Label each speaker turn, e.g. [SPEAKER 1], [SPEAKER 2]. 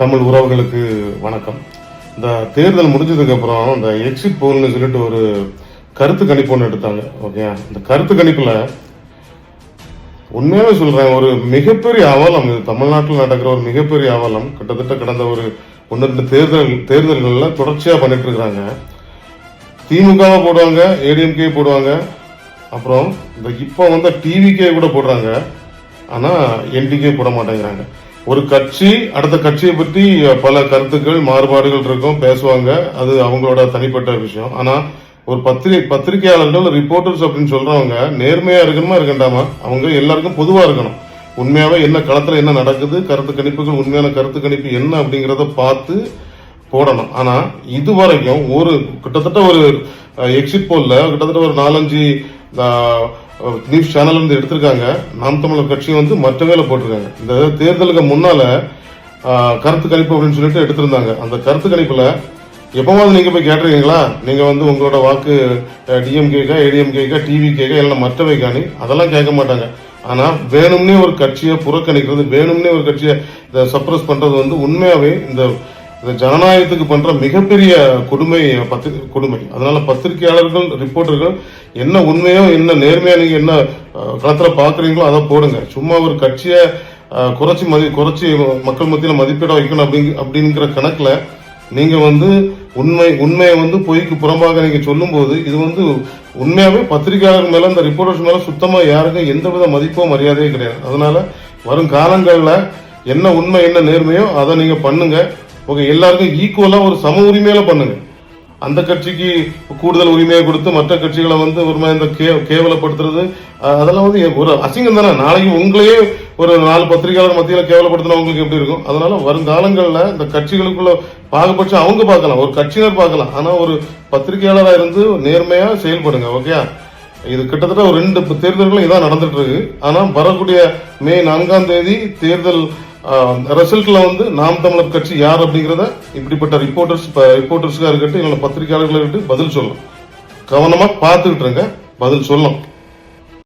[SPEAKER 1] தமிழ் உறவுகளுக்கு வணக்கம். இந்த தேர்தல் முடிஞ்சதுக்கு அப்புறம் இந்த எக்ஸிட் போல்னு சொல்லிட்டு ஒரு கருத்து கணிப்பு ஒன்று எடுத்தாங்க. ஓகே, இந்த கருத்து கணிப்புல உண்மையாவே சொல்றேன், ஒரு மிகப்பெரிய அவலம் இது தமிழ்நாட்டில் நடக்கிற ஒரு மிகப்பெரிய அவலம். கிட்டத்தட்ட கடந்த ஒரு 1-2 தேர்தல்கள்ல தொடர்ச்சியா பண்ணிட்டு இருக்கிறாங்க. திமுகவை போடுவாங்க, ஏடிஎம்கே போடுவாங்க, அப்புறம் இந்த இப்போ டிவிகே கூட போடுறாங்க. ஆனா என்டிகே போட மாட்டேங்கிறாங்க. ஒரு கட்சி அடுத்த கட்சியை பற்றி பல கருத்துக்கள் மாறுபாடுகள் இருக்கும், பேசுவாங்க, அது அவங்களோட தனிப்பட்ட விஷயம். ஆனா ஒரு பத்திரிகையாளர்கள் ரிப்போர்ட்டர்ஸ் அப்படின்னு சொல்றவங்க நேர்மையா இருக்கணுமா இருக்கண்டாமா, அவங்க எல்லாருக்கும் பொதுவா இருக்கணும். உண்மையாவே என்ன களத்துல என்ன நடக்குது, கருத்து கணிப்புகள் உண்மையான கருத்து கணிப்பு என்ன அப்படிங்கறத பார்த்து போடணும். ஆனா இதுவரைக்கும் கிட்டத்தட்ட ஒரு எக்ஸிட் போல்ல கிட்டத்தட்ட ஒரு 4-5 நியூஸ் சேனல் எடுத்திருக்காங்க. நாம் தமிழர் கட்சி மற்ற வேலை போட்டிருக்காங்க. இந்த தேர்தலுக்கு முன்னால கருத்து கணிப்பு அப்படின்னு சொல்லிட்டு எடுத்திருந்தாங்க. அந்த கருத்து கணிப்புல எப்பவாவது நீங்க போய் கேட்டிருக்கீங்களா, நீங்க உங்களோட வாக்கு டிஎம்கேக்கா, ஏடிஎம்கேக்கா, டிவிகேக்கா, இல்லைன்னா மற்றவைக்கானி, அதெல்லாம் கேட்க மாட்டாங்க. ஆனா வேணும்னே ஒரு கட்சியை புறக்கணிக்கிறது, வேணும்னே ஒரு கட்சியை சப்ரஸ் பண்றது உண்மையாவே இந்த ஜனநாயகத்துக்கு பண்ற மிகப்பெரிய கொடுமை. அதனால பத்திரிகையாளர்கள், ரிப்போர்ட்டர்கள் என்ன உண்மையோ என்ன நேர்மையா நீங்க என்ன களத்துல பாக்குறீங்களோ அதை போடுங்க. சும்மா ஒரு கட்சியை குறைச்சி மக்கள் மத்தியில மதிப்பீட வைக்கணும் அப்படிங்கிற கணக்குல நீங்க உண்மையை பொய்க்கு புறம்பாக நீங்க சொல்லும் போது இது உண்மையாவே பத்திரிகையாளர் மேல, இந்த ரிப்போர்ட்டர்ஸ் மேல சுத்தமா யாருக்கும் எந்தவித மதிப்போ மரியாதையும் கிடையாது. அதனால வரும் காலங்கள்ல என்ன உண்மை என்ன நேர்மையோ அதை நீங்க பண்ணுங்க. ஓகே, எல்லாருக்கும் ஈக்குவலா ஒரு சம உரிமையில பண்ணுங்க. அந்த கட்சிக்கு கூடுதல் உரிமையை கொடுத்து மற்ற கட்சிகளை ஒரு இந்த கேவலப்படுத்துறது, அதெல்லாம் ஒரு அசிங்கம் தானே. நாளைக்கு உங்களையே ஒரு 4 பத்திரிகையாளர் மத்தியில கேவலப்படுத்தினா உங்களுக்கு எப்படி இருக்கும்? அதனால வருங்காலங்கள்ல இந்த கட்சிகளுக்குள்ள பாகுபட்சம் அவங்க பார்க்கலாம், ஒரு கட்சியினர் பார்க்கலாம். ஆனா ஒரு பத்திரிகையாளராக இருந்து நேர்மையா செயல்படுங்க. ஓகே, இது கிட்டத்தட்ட ஒரு 2 தேர்தல்களும் இதான் நடந்துட்டு இருக்கு. ஆனா வரக்கூடிய மே 4ஆம் தேதி தேர்தல் ரிசல்ட்ல நாம் தமிழர் கட்சி யார் அப்படிங்கறத இப்படிப்பட்ட ரிப்போர்ட்டர்ஸ்க்கா இருக்கட்டும், இல்ல பத்திரிகையாளர்களா இருக்கட்டும் பதில் சொல்லணும். கவனமா பார்த்துக்கிட்டு இருங்க, பதில் சொல்லணும்.